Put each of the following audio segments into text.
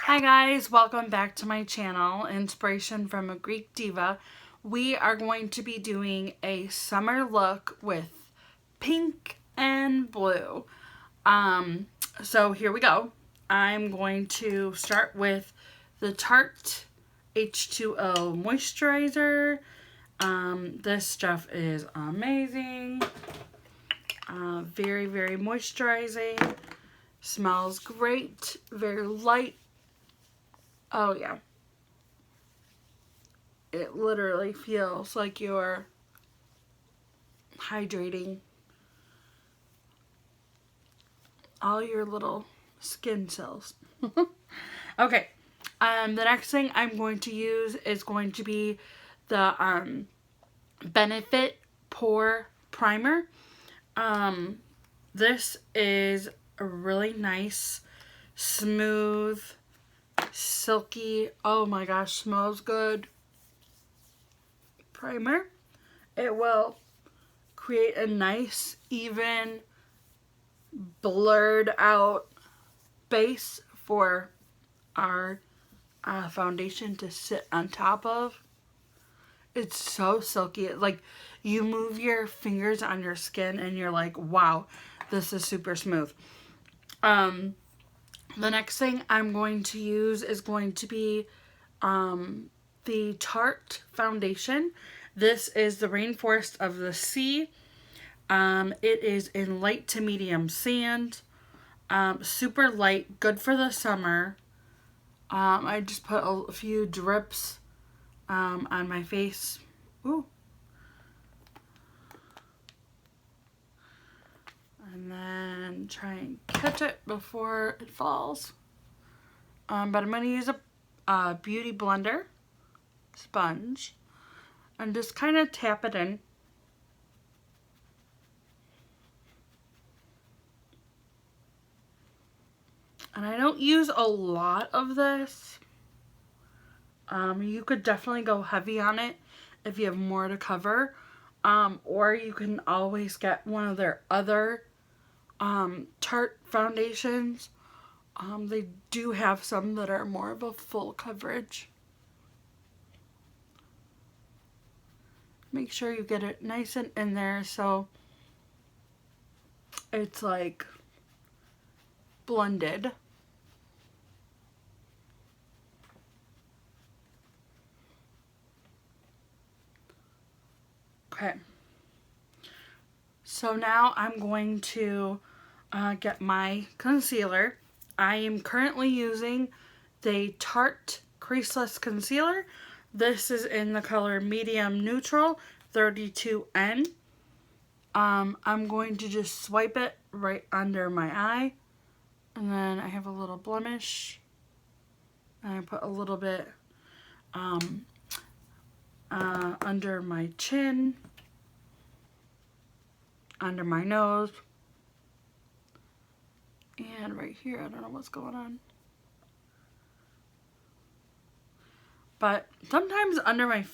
Hi guys, welcome back to my channel, Inspiration from a Greek Diva. We are going to be doing a summer look with pink and blue. So here we go. I'm going to start with the Tarte H2O moisturizer. This stuff is amazing. Very, very moisturizing. Smells great. Very light. Oh yeah. It literally feels like you're hydrating all your little skin cells. Okay. The next thing I'm going to use is going to be the Benefit Pore Primer. This is a really nice, smooth, silky, oh my gosh, smells good primer. It will create a nice, even, blurred out base for our foundation to sit on top of. It's so silky. Like, you move your fingers on your skin and you're like, wow, this is super smooth. The next thing I'm going to use is going to be the Tarte foundation. This is the Rainforest of the Sea. It is in light to medium sand. Super light, good for the summer. I just put a few drips on my face. Ooh. And then try and catch it before it falls. But I'm going to use a beauty blender sponge and just kind of tap it in. And I don't use a lot of this. You could definitely go heavy on it if you have more to cover. Or you can always get one of their other Tarte foundations. They do have some that are more of a full coverage. Make sure you get it nice and in there so it's like blended. Okay. So now I'm going to get my concealer. I am currently using the Tarte Creaseless Concealer. This is in the color Medium Neutral 32N. I'm going to just swipe it right under my eye. And then I have a little blemish. And I put a little bit under my chin, under my nose, and right here. I don't know what's going on. But sometimes under my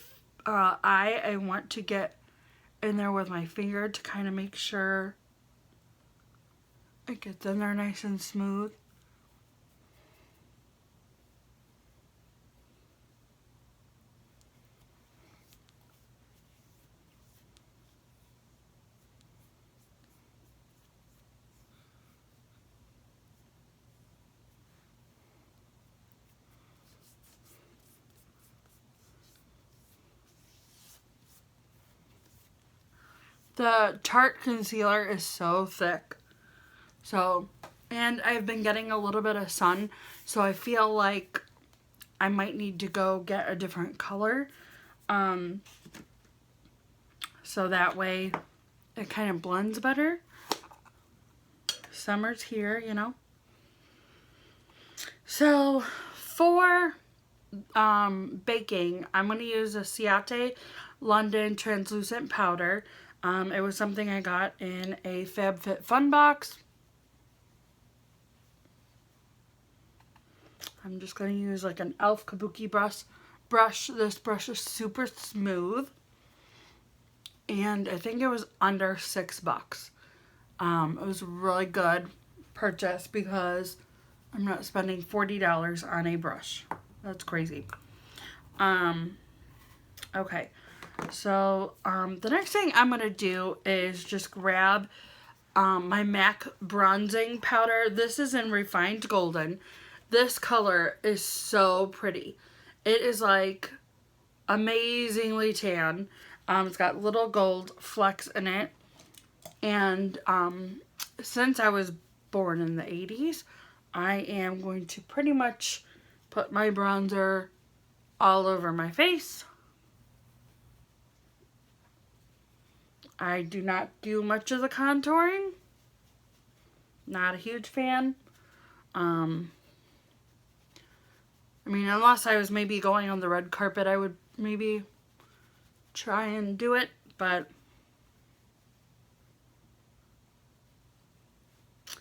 eye, I want to get in there with my finger to kind of make sure it gets in there nice and smooth. The Tarte concealer is so thick. So, and I've been getting a little bit of sun, so I feel like I might need to go get a different color. So that way it kind of blends better. Summer's here, you know. So for baking, I'm going to use a Ciate London translucent powder. It was something I got in a FabFitFun box. I'm just going to use like an e.l.f. kabuki brush. This brush is super smooth. And I think it was under $6. It was really good purchase because I'm not spending $40 on a brush. That's crazy. Okay. So, the next thing I'm going to do is just grab my MAC bronzing powder. This is in Refined Golden. This color is so pretty. It is like amazingly tan. It's got little gold flecks in it. And since I was born in the 80s, I am going to pretty much put my bronzer all over my face. I do not do much of the contouring. Not a huge fan. I mean, unless I was maybe going on the red carpet, I would maybe try and do it, but I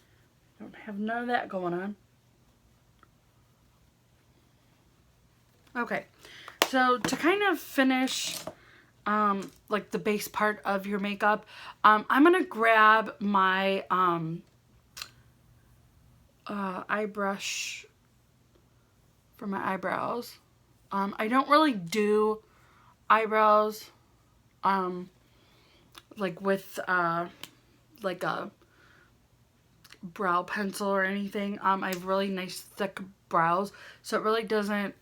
don't have none of that going on. Okay, so to kind of finish like the base part of your makeup, I'm gonna grab my eye brush for my eyebrows. I don't really do eyebrows like with like a brow pencil or anything. I have really nice thick brows, so it really doesn't,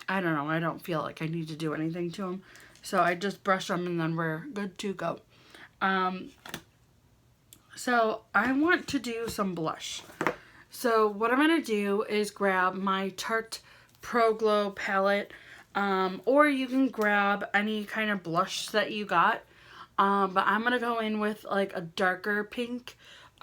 I don't know, I don't feel like I need to do anything to them. So I just brush them and then we're good to go. So I want to do some blush. So what I'm going to do is grab my Tarte Pro Glow palette, or you can grab any kind of blush that you got. But I'm going to go in with like a darker pink. It's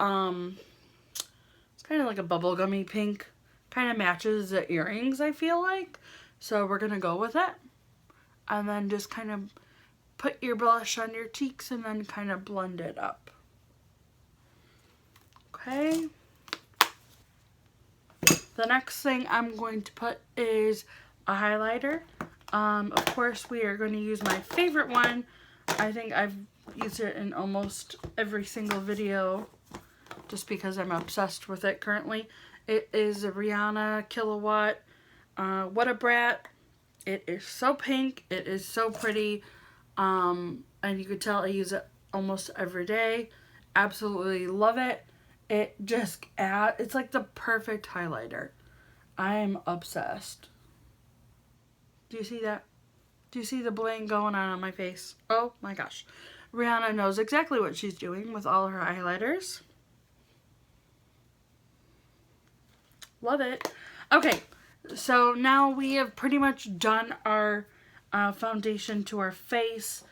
kind of like a bubblegummy pink. Kind of matches the earrings, I feel like. So we're going to go with it. And then just kind of put your blush on your cheeks and then kind of blend it up. Okay. The next thing I'm going to put is a highlighter. Of course, we are going to use my favorite one. I think I've used it in almost every single video just because I'm obsessed with it currently. It is a Rihanna Killawatt What a Brat. It is so pink. It is so pretty. And you could tell I use it almost every day. Absolutely love it. It just it's like the perfect highlighter. I'm obsessed. Do you see that? Do you see the bling going on my face? Oh my gosh. Rihanna knows exactly what she's doing with all her highlighters. Love it. Okay, so now we have pretty much done our foundation to our face.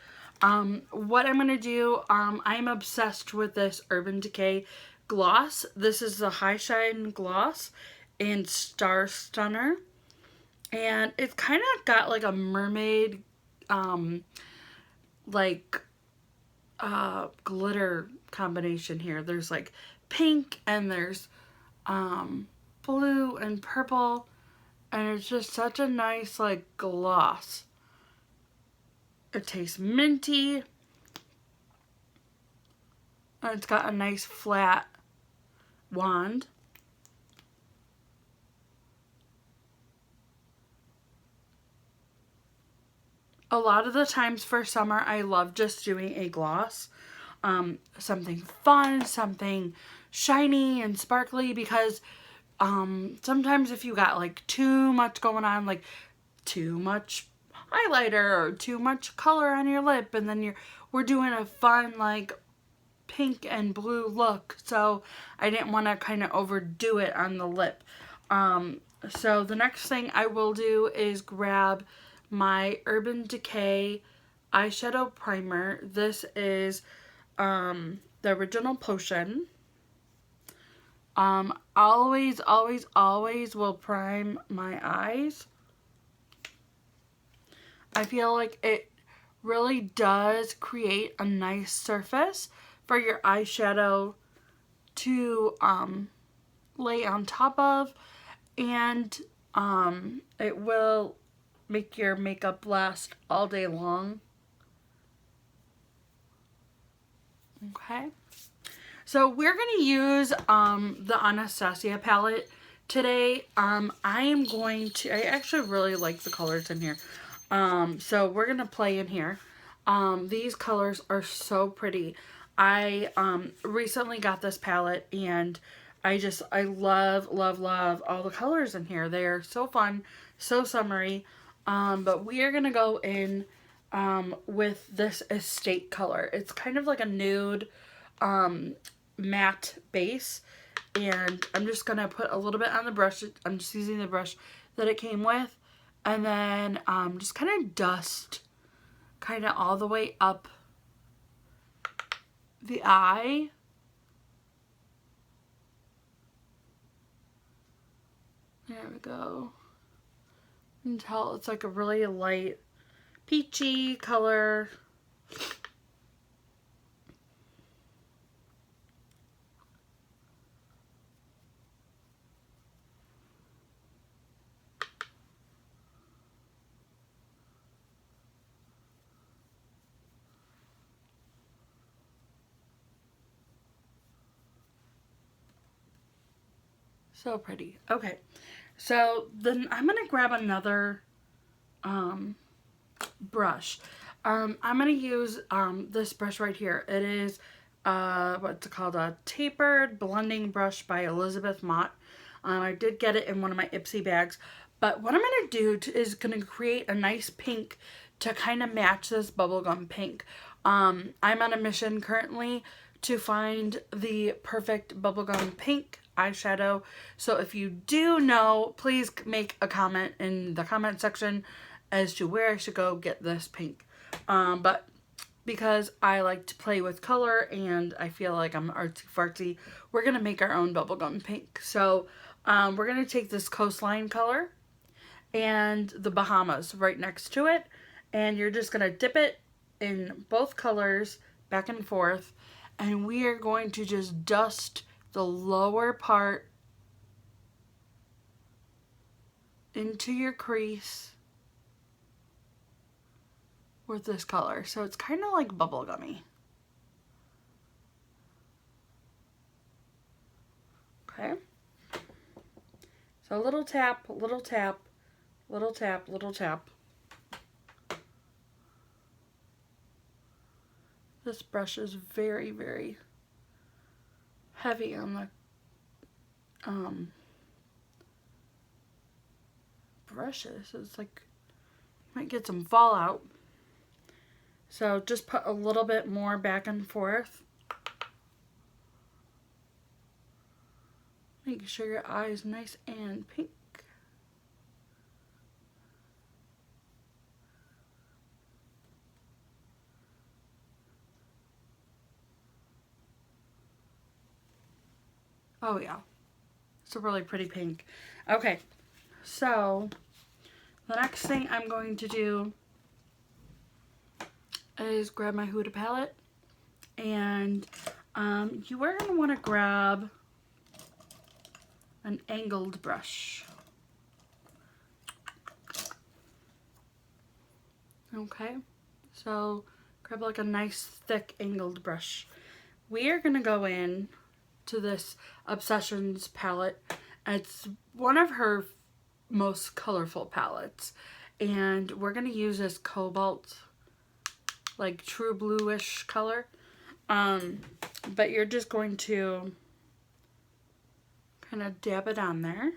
What I'm going to do, I'm obsessed with this Urban Decay gloss. This is the High Shine Gloss in Star Stunner. And it's kind of got like a mermaid, glitter combination here. There's like pink and there's blue and purple. And it's just such a nice like gloss. It tastes minty. And it's got a nice flat wand. A lot of the times for summer, I love just doing a gloss. Something fun, something shiny and sparkly, because sometimes if you got like too much going on, like too much highlighter or too much color on your lip, and then we're doing a fun like pink and blue look, so I didn't want to kind of overdo it on the lip. So the next thing I will do is grab my Urban Decay eyeshadow primer. This is the original potion. Always will prime my eyes. I feel like it really does create a nice surface for your eyeshadow to lay on top of, and it will make your makeup last all day long. Okay, so we're going to use the Anastasia palette today I am going to, I actually really like the colors in here. So we're going to play in here. These colors are so pretty. I recently got this palette and I love, love, love all the colors in here. They are so fun, so summery. But we are going to go in with this estate color. It's kind of like a nude matte base. And I'm just going to put a little bit on the brush. I'm just using the brush that it came with. And then just kind of dust kind of all the way up the eye. There we go. You can tell it's like a really light peachy color. So pretty. Okay, so then I'm going to grab another brush. I'm going to use this brush right here. It is what's it called? A tapered blending brush by Elizabeth Mott. I did get it in one of my Ipsy bags. But what I'm going to do is going to create a nice pink to kind of match this bubblegum pink. I'm on a mission currently to find the perfect bubblegum pink eyeshadow. So if you do know, please make a comment in the comment section as to where I should go get this pink. But because I like to play with color and I feel like I'm artsy fartsy, we're going to make our own bubblegum pink. So we're going to take this Coastline color and the Bahamas right next to it. And you're just going to dip it in both colors back and forth. And we are going to just dust the lower part into your crease with this color. So it's kind of like bubblegummy. Okay. So a little tap, little tap, little tap, little tap. This brush is very, very heavy on the brushes. It's like, you might get some fallout. So just put a little bit more back and forth. Make sure your eye is nice and pink. Oh yeah, it's a really pretty pink. Okay, so the next thing I'm going to do is grab my Huda palette, and you are going to want to grab an angled brush. Okay, so grab like a nice thick angled brush. We are going to go in to this Obsessions palette. It's one of her most colorful palettes, and we're going to use this cobalt, like true bluish color. But you're just going to kind of dab it on there,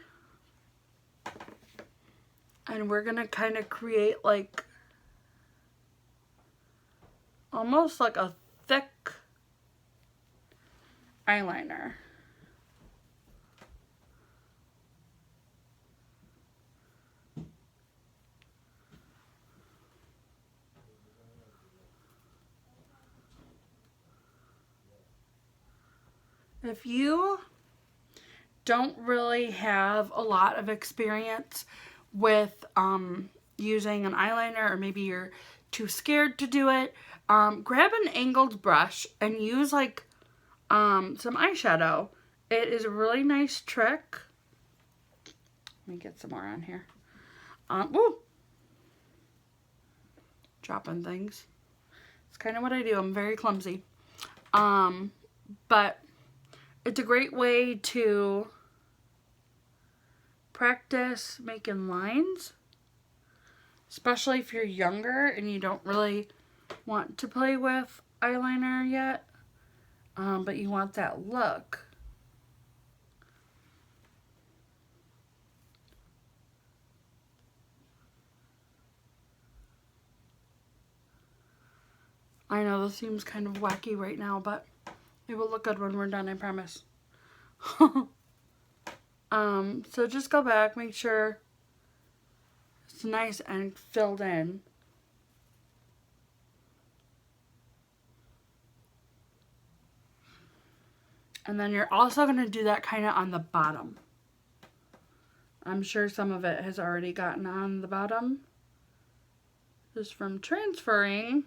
and we're going to kind of create like almost like a thick eyeliner. If you don't really have a lot of experience with using an eyeliner, or maybe you're too scared to do it, grab an angled brush and use like some eyeshadow. It is a really nice trick. Let me get some more on here. Ooh. Dropping things. It's kind of what I do. I'm very clumsy. But it's a great way to practice making lines, especially if you're younger and you don't really want to play with eyeliner yet, but you want that look. I know this seems kind of wacky right now, but it will look good when we're done, I promise. So just go back, make sure it's nice and filled in. And then you're also going to do that kind of on the bottom. I'm sure some of it has already gotten on the bottom, just from transferring.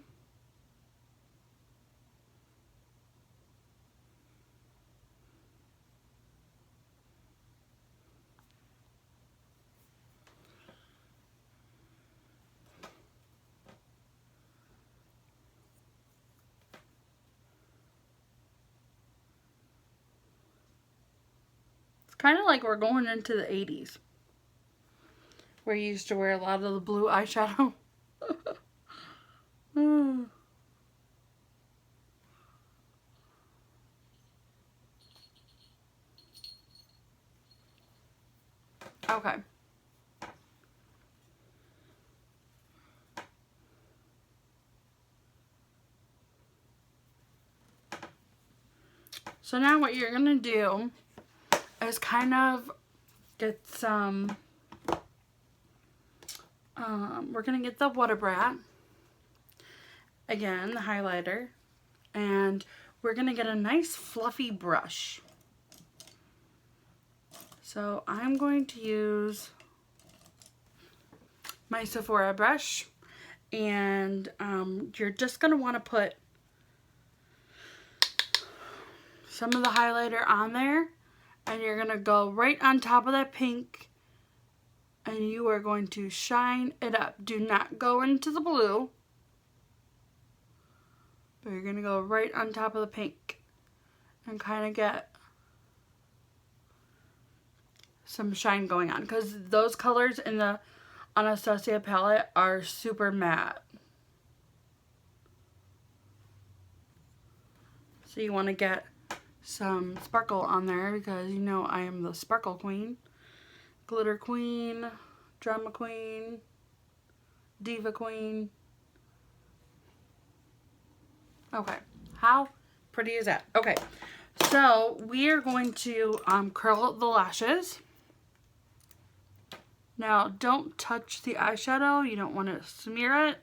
Kind of like we're going into the 80s, where you used to wear a lot of the blue eyeshadow. Okay. So now what you're going to do is kind of get some, we're going to get the Water Brat, again, the highlighter, and we're going to get a nice fluffy brush. So I'm going to use my Sephora brush, and you're just going to want to put some of the highlighter on there, and you're going to go right on top of that pink, and you are going to shine it up. Do not go into the blue, but you're going to go right on top of the pink and kind of get some shine going on, because those colors in the Anastasia palette are super matte. So you want to get some sparkle on there, because you know I am the sparkle queen, glitter queen, drama queen, diva queen. Okay, how pretty is that? Okay, so we are going to curl the lashes. Now, don't touch the eyeshadow. You don't want to smear it,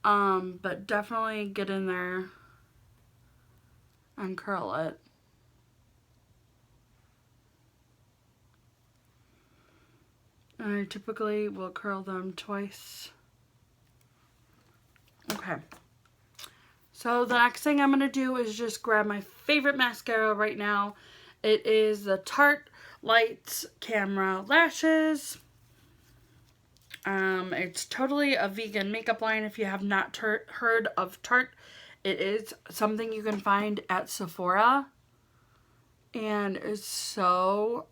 but definitely get in there and curl it. I typically will curl them twice. Okay. So the next thing I'm going to do is just grab my favorite mascara right now. It is the Tarte Lights Camera Lashes. It's totally a vegan makeup line. If you have not heard of Tarte, it is something you can find at Sephora. And it's so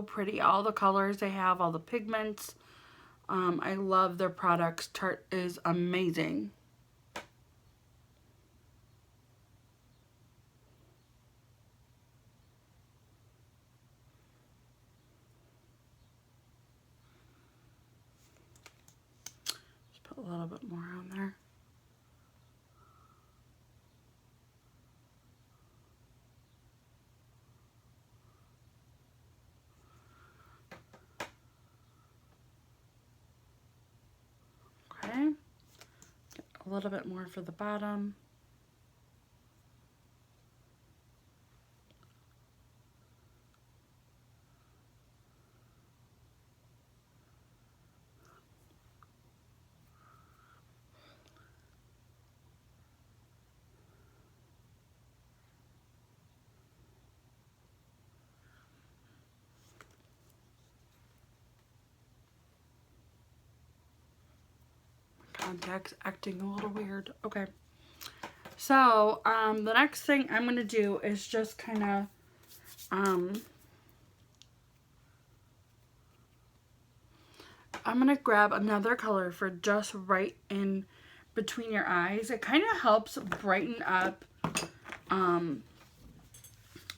pretty. All the colors they have, all the pigments. I love their products. Tarte is amazing. Just put a little bit more on there. Okay, get a little bit more for the bottom. Contacts acting a little weird. Okay. So, the next thing I'm going to do is just kind of, I'm going to grab another color for just right in between your eyes. It kind of helps brighten up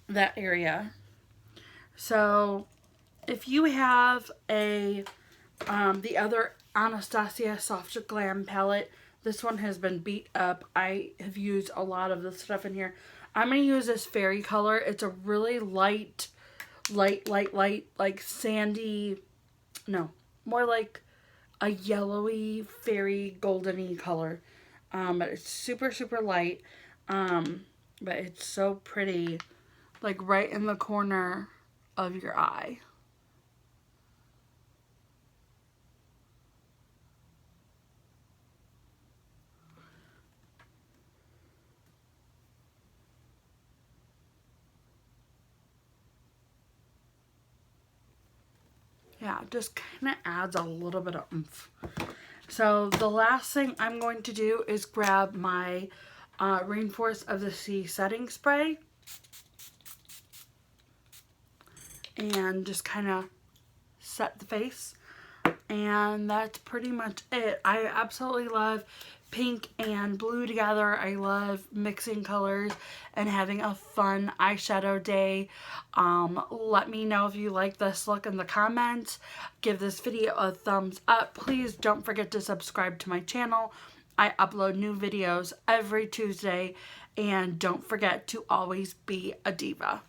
that area. So if you have the other Anastasia Soft Glam palette, this one has been beat up. I have used a lot of this stuff in here. I'm going to use this fairy color. It's a really light, like sandy, no, more like a yellowy, fairy, goldeny color. But it's super, super light. But it's so pretty, like right in the corner of your eye. Yeah, just kind of adds a little bit of oomph. So the last thing I'm going to do is grab my Rainforest of the Sea setting spray and just kind of set the face. And that's pretty much it. I absolutely love pink and blue together. I love mixing colors and having a fun eyeshadow day. Let me know if you like this look in the comments. Give this video a thumbs up. Please don't forget to subscribe to my channel. I upload new videos every Tuesday. And don't forget to always be a diva.